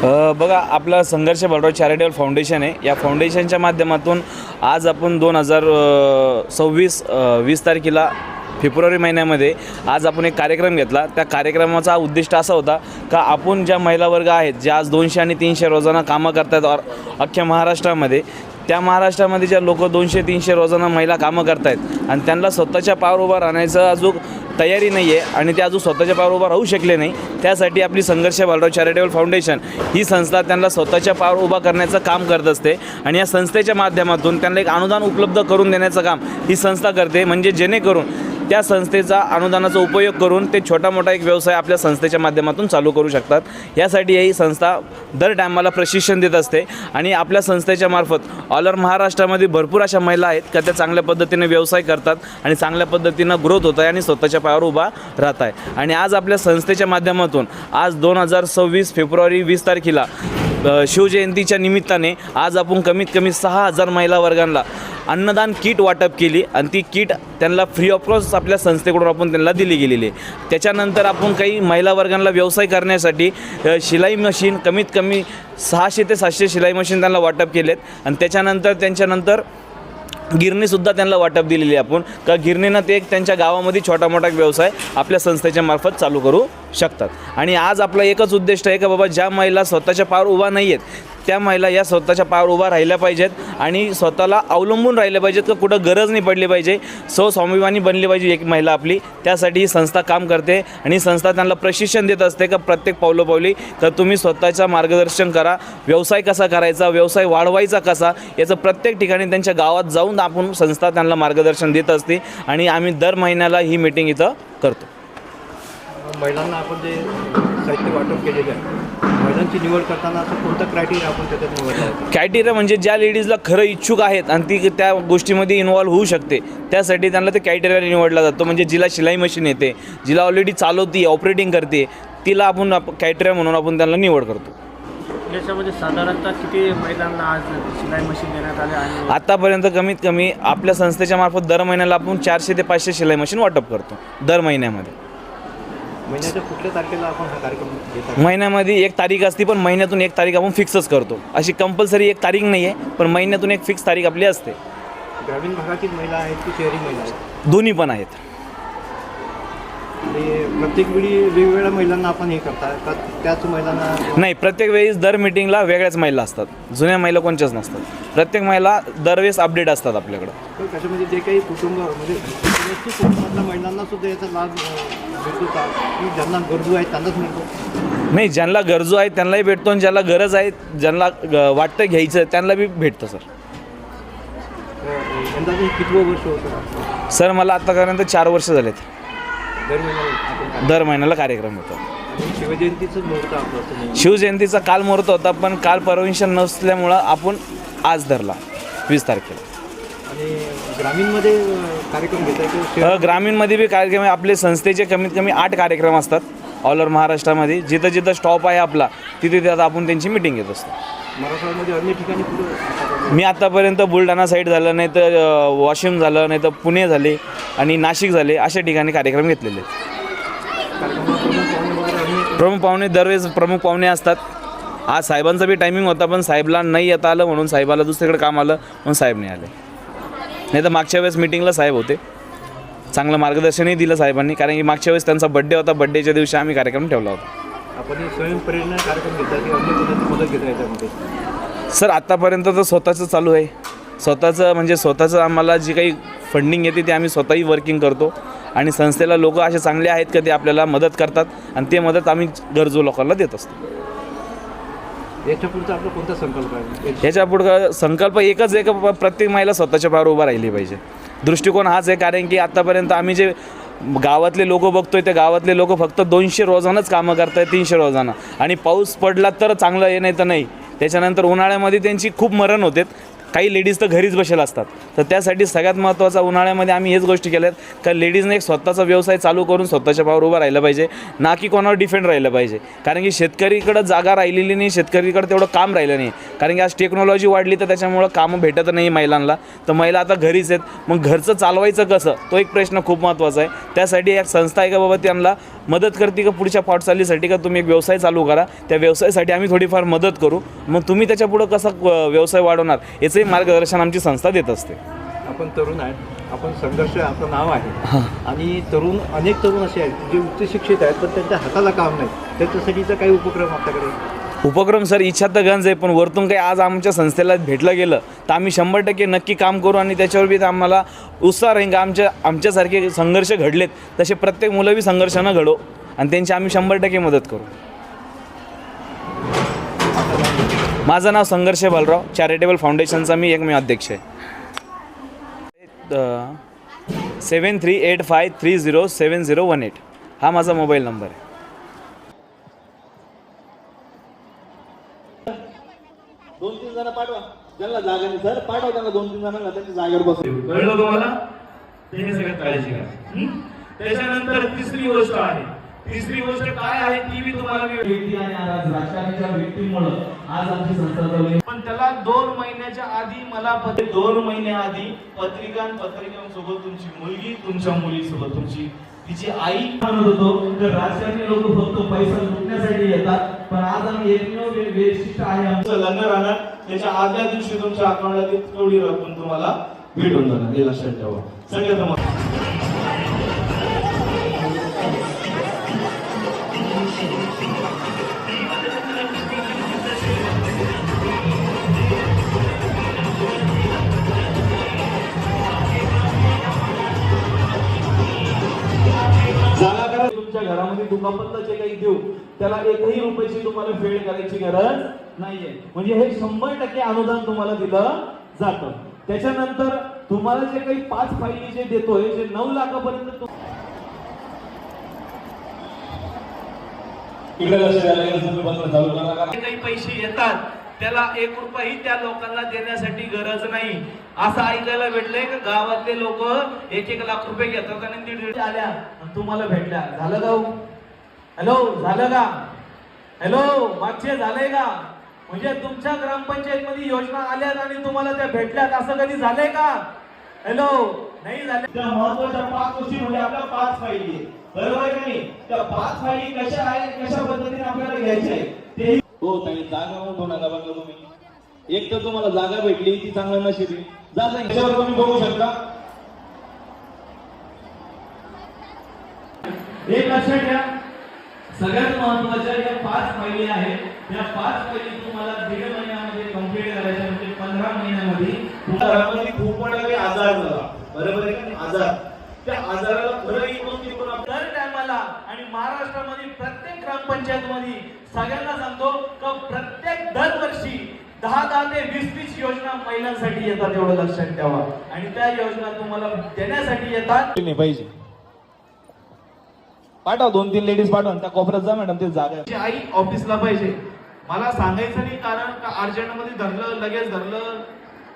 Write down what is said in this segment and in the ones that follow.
बघा, आपला संघर्ष बलराव चॅरिटेबल फाउंडेशन आहे. या फाउंडेशनच्या माध्यमातून आज आपण 2020 तारखेला फेब्रुवारी महिन्यामध्ये आज आपण एक कार्यक्रम घेतला. त्या कार्यक्रमाचा उद्दिष्ट असा होता का आपण ज्या महिला वर्ग आहेत ज्या आज 200 आणि 300 रोजाना कामं करतात अख्ख्या महाराष्ट्रामध्ये, त्या महाराष्ट्रामध्ये ज्या लोक 200-300 रोजाना महिला कामं करत आहेत आणि त्यांना स्वतःच्या पायावर उभं राहण्याचं अजून तयारी नाही आहे आणि ते अजून स्वतःच्या पायावर उभं राहू शकले नाही, त्यासाठी आपली संघर्ष बलराव चॅरिटेबल फाउंडेशन ही संस्था त्यांना स्वतःच्या पायावर उभा करण्याचं काम करत असते. आणि या संस्थेच्या माध्यमातून त्यांना एक अनुदान उपलब्ध करून देण्याचं काम ही संस्था करते, म्हणजे जेणेकरून त्या संस्थेचा अनुदानाचा उपयोग करून ते छोटा मोठा एक व्यवसाय आपल्या संस्थेच्या माध्यमातून चालू करू शकतात. यासाठी ही संस्था दर टायमाला प्रशिक्षण देत असते आणि आपल्या संस्थेच्या मार्फत ऑल ओव्हर महाराष्ट्रामध्ये भरपूर अशा महिला आहेत का त्या चांगल्या पद्धतीने व्यवसाय करतात आणि चांगल्या पद्धतीनं ग्रोथ होत आहे आणि स्वतःच्या पायावर उभा राहत आहे. आणि आज आपल्या संस्थेच्या माध्यमातून आज 2026 फेब्रुवारी 20 तारखेला शिवजयंतीच्या निमित्ताने आज आपण कमीत कमी 6000 महिला वर्गांना अन्नदान किट वाटप केली आणि ती किट त्यांना फ्री ऑफ कॉस्ट आपल्या संस्थेकडून आपण त्यांना दिली गेलेली आहे. त्याच्यानंतर आपण काही महिला वर्गांना व्यवसाय करण्यासाठी शिलाई मशीन कमीत कमी 600 ते 700 शिलाई मशीन त्यांना वाटप केलेत आणि त्याच्यानंतर गिरणीसुद्धा त्यांना वाटप दिलेली आहे आपण का गिरणीनं ते एक त्यांच्या गावामध्ये छोटा मोठा व्यवसाय आपल्या संस्थेच्या मार्फत चालू करू शकतात. आणि आज आपला एकच उद्दिष्ट आहे का बाबा ज्या महिला स्वतःच्या पायावर उभा नाही आहेत त्या महिला या स्वतःच्या पायावर उभा राहिल्या पाहिजेत आणि स्वतःला अवलंबून राहिल्या पाहिजेत का कुठं गरज नाही पडली पाहिजे, स्वाभिमानी बनली पाहिजे एक महिला आपली. त्यासाठी ही संस्था काम करते आणि ही संस्था त्यांना प्रशिक्षण देत असते का प्रत्येक पावलोपावली तर तुम्ही स्वतःचं मार्गदर्शन करा, व्यवसाय कसा करायचा, व्यवसाय वाढवायचा कसा, याचं प्रत्येक ठिकाणी त्यांच्या गावात जाऊन आपण संस्था त्यांना मार्गदर्शन देत असते. आणि आम्ही दर महिन्याला ही मीटिंग इथं करतो. महिलांना आपण जे साहित्य वाटप केलेलं आहे, महिलांची निवड करताना असं कोणतं क्रायटेरिया आपण त्याच्यात निवडलं? क्रायटेरिया म्हणजे ज्या लेडीजला खरं इच्छुक आहेत आणि ती त्या गोष्टीमध्ये इन्व्हॉल्व होऊ शकते त्यासाठी त्यांना ते क्रायटेरिया निवडला जातो. म्हणजे जिला शिलाई मशीन येते, जिला ऑलरेडी चालवती ऑपरेटिंग करते, तिला आपण क्रायटेरिया म्हणून आपण त्यांना निवड करतो. याच्यामध्ये साधारणतः किती महिलांना आज शिलाई मशीन देण्यात आले? आणि आतापर्यंत कमीत कमी आपल्या संस्थेच्या मार्फत दर महिन्याला आपण 400 ते 500 शिलाई मशीन वाटप करतो दर महिन्यामध्ये. महिन्याच्या कुठल्या तारखेला आपण हा कार्यक्रम घेतो? महिन्यामध्ये एक तारीख असते, पण महिन्यातून एक तारीख आपण फिक्सच करतो. अशी कंपल्सरी एक तारीख नाही आहे, पण महिन्यातून एक फिक्स तारीख आपली असते. ग्रामीण भागातील महिला आहेत की शहरी महिला आहेत? दोन्ही पण आहेत. आणि प्रत्येक वेळी वेगवेगळ्या महिलांना आपण हे करता का त्याच महिलांना? नाही, प्रत्येक वेळेस दर मिटिंगला वेगळ्याच महिला असतात, जुन्या महिला कोणच्याच नसतात. प्रत्येक महिला दरवेळेस अपडेट असतात आपल्याकडं. त्याच्यामध्ये जे काही कुटुंब म्हणजे कुटुंबातल्या महिलांना सुद्धा याचा लाभ भेटतो का की ज्यांना गरजू आहेत त्यांनाच मिळतो? नाही, ज्यांना गरजू आहेत त्यांनाही भेटतो आणि ज्याला गरज आहे ज्यांना वाटतं घ्यायचं त्यांना बी भेटतं. सर यंदा कितवं वर्ष होतं? सर मला आतापर्यंत 4 वर्ष झालेत. दर महिन्याला कार्यक्रम होतो. शिवजयंतीचं मुहूर्त आपलं? शिवजयंतीचा काल मुहूर्त होता, पण काल परमिशन नसल्यामुळं आपण आज धरला 20 तारखेला. आणि ग्रामीणमध्ये कार्यक्रम घेता? ग्रामीणमध्ये बी कार्यक्रम आहे. आपले संस्थेचे कमीत कमी 8 कार्यक्रम असतात ऑल ओव्हर महाराष्ट्रामध्ये. जिथं जिथं स्टॉप आहे आपला तिथे आपण त्यांची मिटिंग घेत असतो. मराठवाड्यामध्ये अन्य ठिकाणी मी आत्तापर्यंत बुलढाणा साईड झालं, नाही तर वाशिम झालं, नाही तर पुणे झाले आणि नाशिक झाले, अशा ठिकाणी कार्यक्रम घेतलेले आहेत. प्रमुख पाहुणे दरवेळेस प्रमुख पाहुणे असतात. आज साहेबांचा बी टायमिंग होता, पण साहेबला नाही येता आलं म्हणून साहेबाला दुसरीकडे काम आलं म्हणून साहेब नाही आले. नाही तर मागच्या वेळेस मिटिंगला साहेब होते, चांगलं मार्गदर्शनही दिलं साहेबांनी, कारण की मागच्या वेळेस त्यांचा बड्डे होता, बड्डेच्या दिवशी आम्ही कार्यक्रम ठेवला होता. आपण स्वयंप्रेरणा कार्यक्रम घेता की अन्य कोणाची मदत घेता याच्यामध्ये? सर आत्तापर्यंत तर स्वतःचं चालू आहे. स्वतःचं आम्हाला जी काही फंडिंग येते ते आम्ही स्वतःही वर्किंग करतो आणि संस्थेला लोक असे चांगले आहेत का ते आपल्याला मदत करतात आणि ते मदत आम्ही गरजू लोकांना देत असतो. याच्या पुढचा आपला कोणता संकल्प आहे? याच्या पुढं संकल्प एकच आहे का प्रत्येक महिला स्वतःच्या पायावर उभा राहिली पाहिजे. दृष्टिकोन हाच आहे, कारण की आत्तापर्यंत आम्ही जे गावातले लोक बघतोय ते गावातले लोक फक्त 200 रोजानंच कामं करत आहेत, 300 रोजानं. आणि पाऊस पडला तर चांगलं हे, नाही तर नाही. त्याच्यानंतर उन्हाळ्यामध्ये त्यांची खूप मरण होते. काही लेडीज तर घरीच बसेल असतात. तर त्यासाठी सगळ्यात महत्त्वाचा उन्हाळ्यामध्ये आम्ही हेच गोष्टी केल्यात का लेडीजने एक स्वतःचा व्यवसाय चालू करून स्वतःच्या पायावर उभं राहिलं पाहिजे, ना की कोणावर डिफेंड राहिलं पाहिजे. कारण की शेतकरीकडं जागा राहिलेली नाही, शेतकरीकडं तेवढं काम राहिलं नाही. कारण की आज टेक्नॉलॉजी वाढली तर त्याच्यामुळं कामं भेटत नाही महिलांना. तर महिला आता घरीच आहेत. मग घरचं चालवायचं कसं, तो एक प्रश्न खूप महत्त्वाचा आहे. त्यासाठी एक संस्था आहे का बाबा त्यांना मदत करते का पुढच्या पाठचालीसाठी, का तुम्ही एक व्यवसाय चालू करा, त्या व्यवसायासाठी आम्ही थोडीफार मदत करू. मग तुम्ही त्याच्या पुढं कसा व्यवसाय वाढवणार याचंही मार्गदर्शन आमची संस्था देत असते. आपण तरुण आहेत, आपण संघर्ष आपलं नाव आहे आणि अनेक तरुण असे आहेत जे उच्च शिक्षित आहेत पण त्यांच्या हाताला काम नाही. त्याच्यासाठीचा काही उपक्रम आपल्याकडे? उपक्रम सर इच्छा तर गंज आहे, पण वरतून काही आज आमच्या संस्थेला भेटलं गेलं तर आम्ही 100% नक्की काम करू. आणि त्याच्यावर बी आम्हाला उत्साह राहील का आमच्यासारखे संघर्ष घडलेत तसे प्रत्येक मुलं बी संघर्षानं घडो आणि त्यांची आम्ही 100% मदत करू. माझं नाव संघर्ष बालराव, चॅरिटेबल फाउंडेशनचा मी अध्यक्ष आहे. 7385307018 हा माझा मोबाईल नंबर आहे. दोन तीन जण पाठवा, ज्यांना जागा नाही सर पाठवा, त्यांना 2-3 जणांना त्यांच्या जागेवर बसू. कळलं तुम्हाला? ते हे सगळ्यात काळजी घ्या. त्याच्यानंतर तिसरी गोष्ट आहे. तिसरी गोष्ट काय आहे ती मी तुम्हाला व्यक्ती आणि आज राजकारणाच्या व्यक्तीमुळे आज आमची संस्था चालली. पण त्याला 2 महिन्याच्या आधी मला 2 महिन्याआधी पत्रिकांसोबत तुमची मुलगी, तुमच्या मुलीसोबत तुमची तिची आई म्हणत होतो तर राजकारणी लोक फक्त पैसा लुटण्यासाठी येतात. पण आज आम्ही एकमेव वैशिष्ट्य आहे आमचं लग्न राहणार, त्याच्या आदल्या दिवशी तुमच्या अकाउंटला तेवढी रक्कम तुम्हाला भेटून जाणार. हे लक्षात ठेवा. सगळ्यात जागा करा. तुमच्या घरामध्ये दुखापतला जे काही देऊ त्याला 1ही रुपयाची तुम्हाला फेड करायची गरज नाहीये. म्हणजे हे 100% अनुदान तुम्हाला दिलं जातं. त्याच्यानंतर तुम्हाला जे काही 5 फायली जे देतोय, जे 9 लाखापर्यंत काही पैसे येतात त्याला 1 रुपयाही त्या लोकांना देण्यासाठी गरज नाही. असं ऐकायला भेटलंय का गावातले लोक 1-1 लाख रुपये घेतात आणि 1.5 आल्या आणि तुम्हाला भेटल्या. झालं का? हॅलो, झालं का? हॅलो, मागचे झालंय का? म्हणजे तुमच्या ग्रामपंचायत मध्ये योजना आल्यात आणि तुम्हाला त्या भेटल्यात, असं कधी झालंय का? हॅलो, नाही झालं. त्या महत्वाच्या 5 गोष्टी म्हणजे आपल्या 5 फायली आहे, बरोबर आहे की नाही? त्या 5 फायली कशा आहेत, कशा पद्धतीने आपल्याला घ्यायच्या आहे ते हो. ताई जागा म्हणतो नका बघा तुम्ही. एक तर तुम्हाला जागा भेटली ती चांगलं नशीब आहे. जागा याच्यावर तुम्ही बघू शकता. एक लक्षात घ्या, सगळ्यात महत्वाच्या या 5 फायली आहेत. या 5 फायली तुम्हाला 1.5 महिन्यामध्ये कंप्लीट करायच्या, म्हणजे 15 महिन्यामध्ये. घरामध्ये खूप मोठा काही आजार झाला, बरोबर आहे का? आजार, त्या आजाराला खरं इकडून तिकडून दर टायमाला आणि महाराष्ट्रामध्ये प्रत्येक ग्रामपंचायत मध्ये सगळ्यांना सांगतो का प्रत्येक दरवर्षी 10 ते 20 योजना महिलांसाठी येतात. एवढं लक्षात ठेवा. आणि त्या योजना तुम्हाला देण्यासाठी येतात. नाही पाहिजे. पाठवा 2-3 लेडीज पाठवा, त्या कोपऱ्यात जा मॅडम, ते जागा. आई ऑफिसला पाहिजे, मला सांगायचं नाही कारण का अर्जंट मध्ये धरलं, लगेच धरलं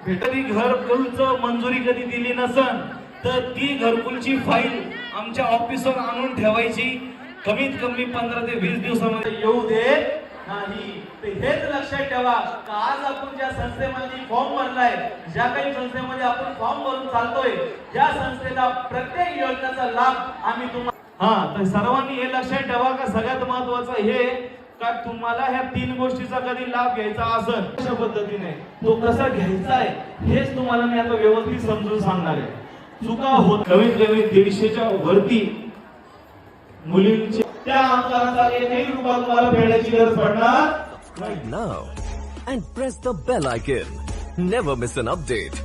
भेटली. घरकुलचं मंजुरी कधी दिली नसन तर ती घरकुलची फाईल आमच्या ऑफिसवर आणून ठेवायची. कमीत कमी 15 ते 20 दिवसामध्ये येऊ दे नाही. हेच लक्षात ठेवा का आज आपण ज्या संस्थेमध्ये फॉर्म भरलाय, ज्या काही संस्थेमध्ये आपण फॉर्म भरून चालतोय, ज्या संस्थेला प्रत्येक योजनेचा लाभ आम्ही तुम्हाला तर सर्वांनी हे लक्षात ठेवा का सगळ्यात महत्वाचं हे का तुम्हाला ह्या 3 गोष्टीचा कधी लाभ घ्यायचा असेल कशा पद्धतीने तो कसा घ्यायचा आहे हेच तुम्हाला मी आता व्यवस्थित समजून सांगणार आहे. चुका होत कमीत कमी 150च्या वरती मुलींची त्या आमदाराचा 1ही रुपया तुम्हाला फेडायची गरज पडणार right now and press the bell icon. Never miss an update.